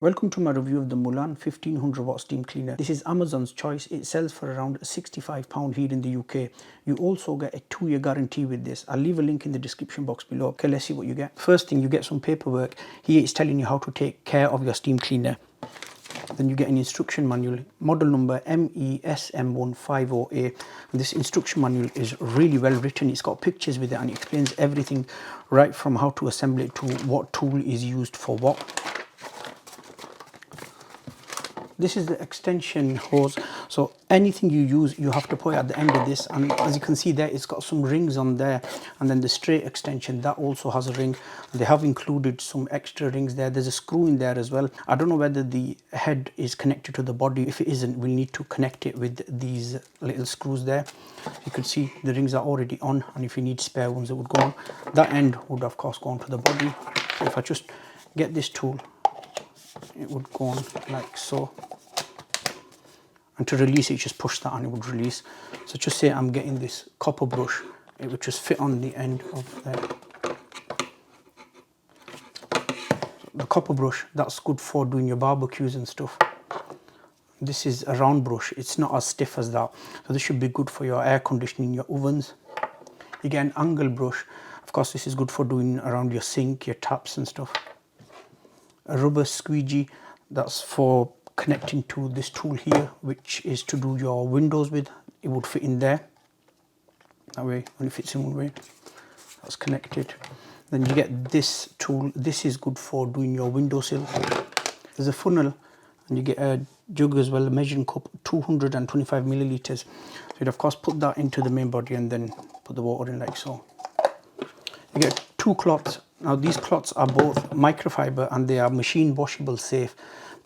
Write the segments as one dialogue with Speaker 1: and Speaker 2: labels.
Speaker 1: Welcome to my review of the Moolan 1500 watt steam cleaner. This is Amazon's choice. It sells for around £65 here in the UK. You also get a 2-year guarantee with this. I'll leave a link in the description box below. Okay, let's see what you get. First thing, you get some paperwork. Here it's telling you how to take care of your steam cleaner. Then you get an instruction manual, model number MESM150A. This instruction manual is really well written. It's got pictures with it and it explains everything right from how to assemble it to what tool is used for what. This is the extension hose, so anything you use you have to put at the end of this, and as you can see there, it's got some rings on there, and then the straight extension that also has a ring. They have included some extra rings there. There's a screw in there as well. I don't know whether the head is connected to the body. If it isn't, we'll need to connect it with these little screws there. You can see the rings are already on, and if you need spare ones, it would go on. That end would of course go on to the body. So if I just get this tool, it would go on like so, and to release it, just push that and it would release. So just say I'm getting this copper brush, it would just fit on the end of there. The copper brush, that's good for doing your barbecues and stuff. This is a round brush, it's not as stiff as that, so this should be good for your air conditioning, your ovens. You get an angle brush, of course this is good for doing around your sink, your taps and stuff. A rubber squeegee, that's for connecting to this tool here, which is to do your windows with. It would fit in there, that way when it fits in one way, that's connected. Then you get this tool, this is good for doing your windowsill. There's a funnel, and you get a jug as well, a measuring cup, 225 milliliters. So you'd of course put that into the main body and then put the water in like so. You get 2 cloths. Now these cloths are both microfiber and they are machine washable safe,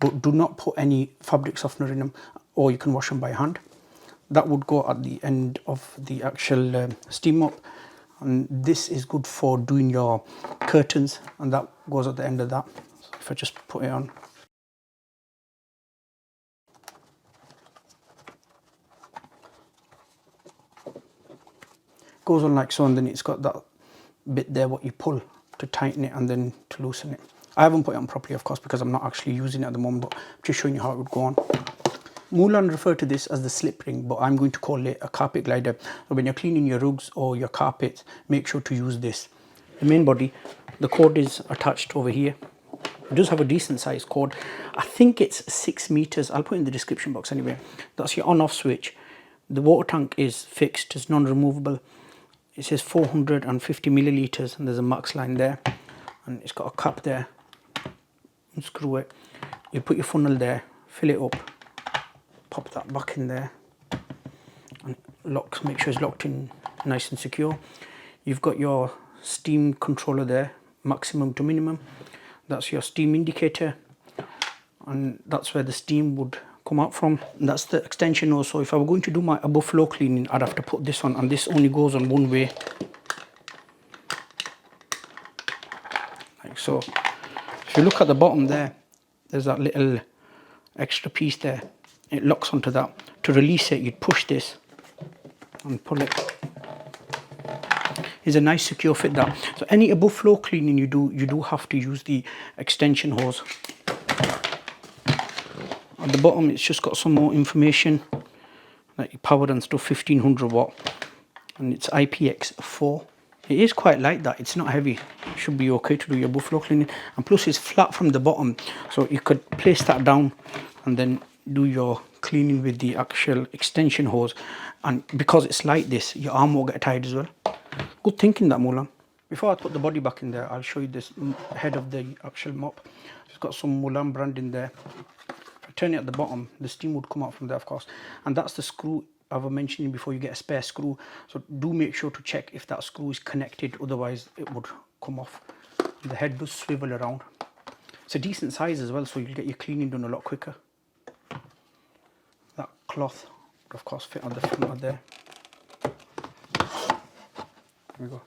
Speaker 1: but do not put any fabric softener in them, or you can wash them by hand. That would go at the end of the actual steam mop, and this is good for doing your curtains, and that goes at the end of that. So if I just put it on, goes on like so, and then it's got that bit there what you pull to tighten it and then to loosen it. I haven't put it on properly, of course, because I'm not actually using it at the moment, but I'm just showing you how it would go on. Moolan refer to this as the slip ring, but I'm going to call it a carpet glider. So when you're cleaning your rugs or your carpets, make sure to use this. The main body, the cord is attached over here. It does have a decent sized cord. I think it's 6 meters. I'll put it in the description box anyway. That's your on-off switch. The water tank is fixed, it's non-removable. It says 450 milliliters, and there's a max line there, and it's got a cap there. Unscrew it, you put your funnel there, fill it up, pop that back in there, and locks, make sure it's locked in nice and secure. You've got your steam controller there, maximum to minimum. That's your steam indicator, and that's where the steam would come out from. And that's the extension also. If I were going to do my above floor cleaning, I'd have to put this on, and this only goes on one way, like so. If you look at the bottom there, there's that little extra piece there. It locks onto that. To release it, you'd push this and pull it. It's a nice secure fit that. So any above floor cleaning you do have to use the extension hose. At the bottom, it's just got some more information, like your power and stuff, 1500 watt, and it's IPX4. It is quite light, that it's not heavy. It should be okay to do your above floor cleaning, and plus it's flat from the bottom, so you could place that down and then do your cleaning with the actual extension hose. And because it's like this, your arm won't get tired as well. Good thinking, that, Moolan. Before I put the body back in there, I'll show you this head of the actual mop. It's got some Moolan brand in there. If I turn it at the bottom, the steam would come out from there, of course, and that's the screw I was mentioning before. You get a spare screw, so do make sure to check if that screw is connected, otherwise it would come off. The head does swivel around. It's a decent size as well, so you'll get your cleaning done a lot quicker. That cloth would of course fit on the front of there. There we go.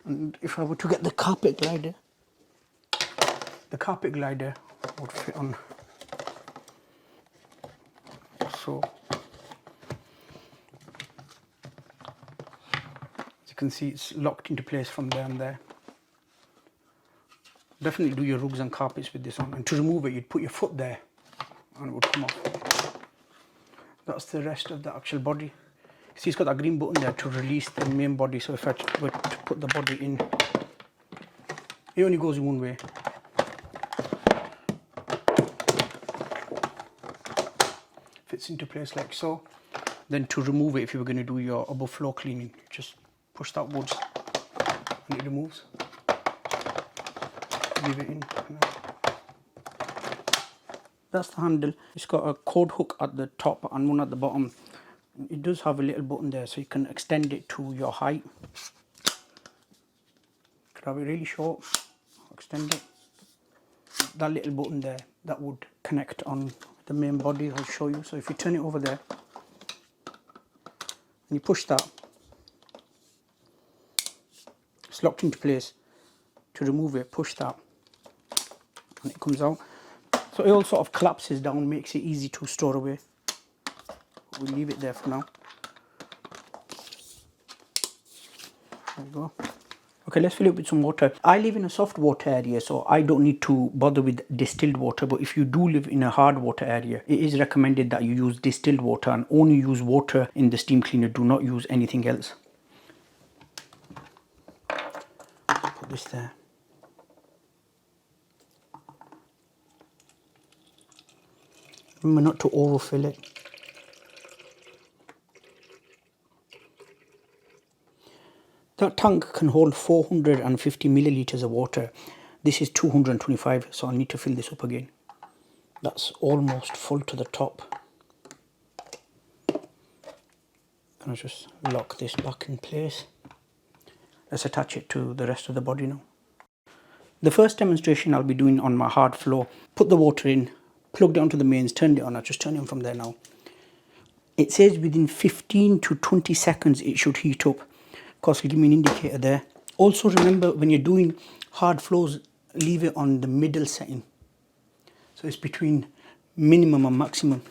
Speaker 1: And if I were to get the carpet glider would fit on so. As you can see, it's locked into place from there and there. Definitely do your rugs and carpets with this on. And to remove it, you'd put your foot there and it would come off. That's the rest of the actual body. See, it's got that green button there to release the main body. So if I were to put the body in, it only goes in one way. Fits into place like so. Then to remove it, if you were going to do your above floor cleaning, just push that wood and it removes. Leave it in. That's the handle. It's got a cord hook at the top and one at the bottom. It does have a little button there so you can extend it to your height. Could have it really short, extend it. That little button there, that would connect on the main body. I'll show you. So if you turn it over there and you push that, it's locked into place. To remove it, push that and it comes out. So it all sort of collapses down, makes it easy to store away. We'll leave it there for now. There we go. Okay, let's fill it with some water. I live in a soft water area, so I don't need to bother with distilled water. But if you do live in a hard water area, it is recommended that you use distilled water and only use water in the steam cleaner. Do not use anything else. Put this there. Remember not to overfill it. That tank can hold 450 milliliters of water. This is 225, so I'll need to fill this up again. That's almost full to the top. I'll just lock this back in place. Let's attach it to the rest of the body now. The first demonstration I'll be doing on my hard floor. Put the water in, plugged it onto the mains, turned it on. I'll just turn it on from there now. It says within 15 to 20 seconds it should heat up. Of course, it'll give me an indicator there. Also remember, when you're doing hard floors, leave it on the middle setting. So it's between minimum and maximum.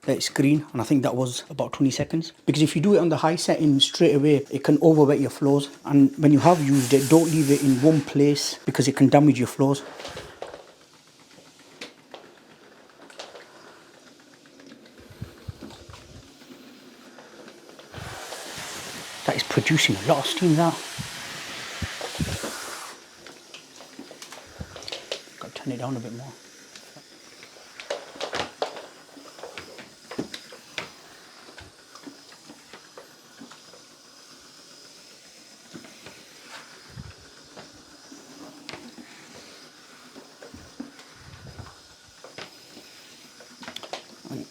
Speaker 1: That it's green, and I think that was about 20 seconds. Because if you do it on the high setting straight away, it can overwet your floors. And when you have used it, don't leave it in one place because it can damage your floors. That is producing a lot of steam, that. Got to turn it down a bit more.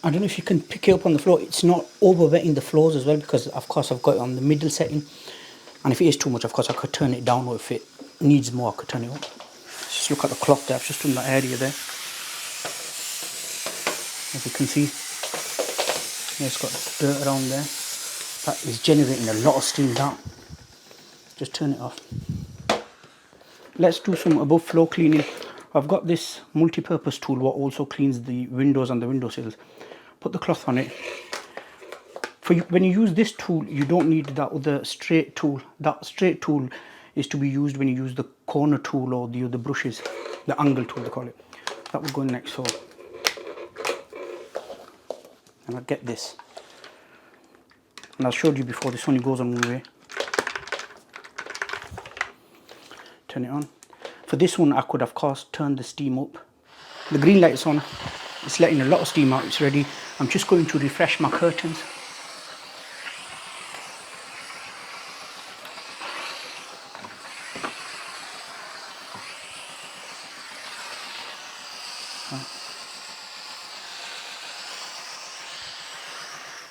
Speaker 1: I don't know if you can pick it up on the floor. It's not overwetting the floors as well, because of course I've got it on the middle setting. And if it is too much, of course I could turn it down, or if it needs more I could turn it up. Just look at the cloth there. I've just done that area there. As you can see, it's got dirt around there. That is generating a lot of steam, that. Just turn it off. Let's do some above floor cleaning. I've got this multi-purpose tool what also cleans the windows and the windowsills. Put the cloth on it. When you use this tool, you don't need that other straight tool. That straight tool is to be used when you use the corner tool or the other brushes, the angle tool they call it. That will go in next. So, and I'll get this. And I showed you before, this only goes on one way. Turn it on. For this one, I could of course turn the steam up. The green light is on. It's letting a lot of steam out. It's ready. I'm just going to refresh my curtains.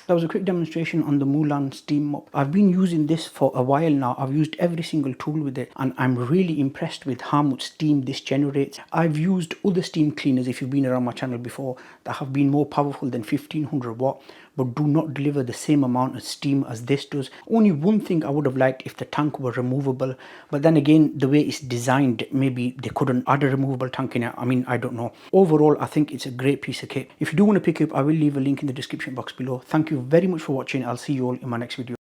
Speaker 1: That was a quick demonstration on the Moolan steam mop. I've been using this for a while now. I've used every single tool with it and I'm really impressed with how much steam this generates. I've used other steam cleaners, if you've been around my channel before, that have been more powerful than 1500 watt but do not deliver the same amount of steam as this does. Only one thing I would have liked if the tank were removable, but then again, the way it's designed, maybe they couldn't add a removable tank in it. I mean, I don't know. Overall, I think it's a great piece of kit. If you do want to pick it up, I will leave a link in the description box below. Thank you very much for watching. I'll see you all in my next video.